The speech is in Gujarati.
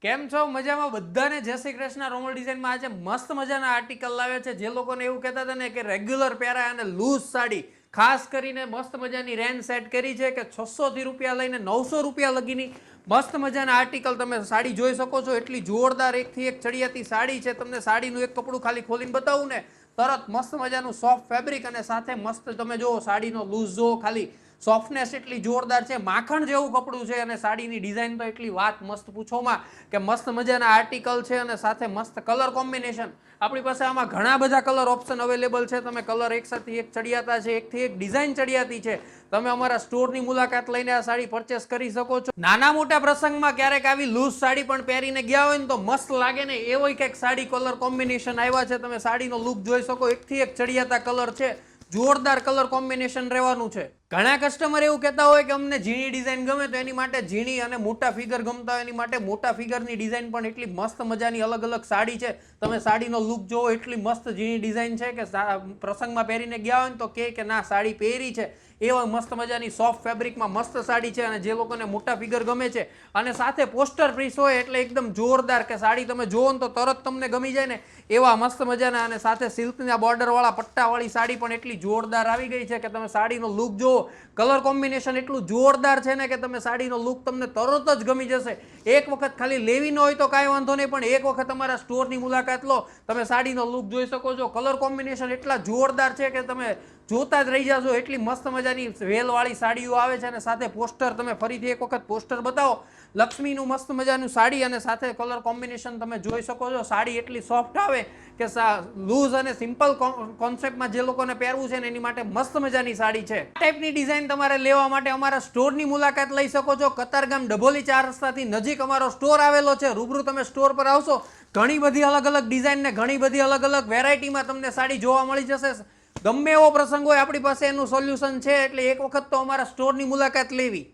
કેમ છો? મજામાં? બધાને જય શ્રી કૃષ્ણ. રોમલ ડિઝાઇનમાં આજે મસ્ત મજાના આર્ટિકલ લાવ્યા છે. જે લોકોને એવું કહેતા હતા ને કે રેગ્યુલર પહેરાય અને લૂઝ સાડી, ખાસ કરીને મસ્ત મજાની રેન્જ સેટ કરી છે કે 600 થી રૂપિયા લઈને 900 રૂપિયા લગીની મસ્ત મજાના આર્ટિકલ તમે સાડી જોઈ શકો છો. એટલી જોરદાર એકથી એક ચડિયાતી સાડી છે. તમને સાડીનું એક કપડું ખાલી ખોલીને બતાવું ને તરત મસ્ત મજાનું સોફ્ટ ફેબ્રિક અને સાથે મસ્ત તમે જુઓ સાડીનો લૂઝ જુઓ, ખાલી સોફ્ટનેસ એટલી જોરદાર છે, માખણ જેવું કપડું છે અને સાડીની ડિઝાઇન તો એટલી વાત મસ્ત પૂછોમાં કે મસ્ત મજાના આર્ટિકલ છે અને સાથે મસ્ત કલર કોમ્બિનેશન. આપણી પાસે આમાં ઘણા બધા કલર ઓપ્શન અવેલેબલ છે. તમે કલર એક સાથે એક ચડિયાતા છે, એકથી એક ડિઝાઇન ચડિયાતી છે. તમે અમારા સ્ટોરની મુલાકાત લઈને આ સાડી પરચેસ કરી શકો છો. નાના મોટા પ્રસંગમાં ક્યારેક આવી લૂઝ સાડી પણ પહેરીને ગયા હોય ને તો મસ્ત લાગે ને એવો કંઈક સાડી કલર કોમ્બિનેશન આવ્યા છે. તમે સાડીનો લુક જોઈ શકો, એકથી એક ચડિયાતા કલર છે, જોરદાર કલર કોમ્બિનેશન રહેવાનું છે. ઘણા કસ્ટમર એવું કહેતા હોય કે અમને ઝીણી ડિઝાઇન ગમે તો એની માટે ઝીણી અને મોટા ફિગર ગમતા હોય એની માટે મોટા ફિગરની ડિઝાઇન પણ એટલી મસ્ત મજાની અલગ અલગ સાડી છે. તમે સાડીનો લુક જોવો, એટલી મસ્ત ઝીણી ડિઝાઇન છે કે પ્રસંગમાં પહેરીને ગયા હોય ને તો કે ના સાડી પહેરી છે. એવા મસ્ત મજાની સોફ્ટ ફેબ્રિકમાં મસ્ત સાડી છે અને જે લોકોને મોટા ફિગર ગમે છે અને સાથે પોસ્ટર પીસ હોય એટલે એકદમ જોરદાર કે સાડી તમે જોવો ને તો તરત તમને ગમી જાય ને એવા મસ્ત મજાના અને સાથે સિલ્કના બોર્ડરવાળા પટ્ટાવાળી સાડી પણ એટલી જોરદાર આવી ગઈ છે કે તમે સાડીનો લુક જોવો, કલર કોમ્બિનેશન એટલું જોરદાર છે ને કે તમે સાડીનો લુક તમને તરત જ ગમી જશે. એક વખત ખાલી લેવી ન હોય તો કાંઈ વાંધો નહીં, પણ એક વખત અમારા સ્ટોરની મુલાકાત લો, તમે સાડીનો લુક જોઈ શકો છો. કલર કોમ્બિનેશન એટલા જોરદાર છે કે તમે જોતા જ રહી જશો. એટલી મસ્ત મજાની વેલવાળી સાડીઓ આવે છે અને સાથે પોસ્ટર, તમે ફરીથી એક વખત પોસ્ટર બતાવો. લક્ષ્મીનું મસ્ત મજાનું સાડી અને સાથે કલર કોમ્બિનેશન તમે જોઈ શકો છો. સાડી એટલી સોફ્ટ આવે કે લૂઝ અને સિમ્પલ કોન્સેપ્ટમાં જે લોકોને પહેરવું છે ને એની માટે મસ્ત મજાની સાડી છે. આ ટાઈપની ડિઝાઇન તમારે લેવા માટે અમારા સ્ટોરની મુલાકાત લઈ શકો છો. કતારગામ ડભોલી 4 રસ્તાથી નજીક અમારો સ્ટોર આવેલો છે. રૂબરૂ તમે સ્ટોર પર આવશો, ઘણી બધી અલગ અલગ ડિઝાઇન ને ઘણી બધી અલગ અલગ વેરાયટીમાં તમને સાડી જોવા મળી જશે. ગમે એવો પ્રસંગ હોય આપણી પાસે એનું સોલ્યુશન છે. એટલે એક વખત તો અમારા સ્ટોરની મુલાકાત લેવી.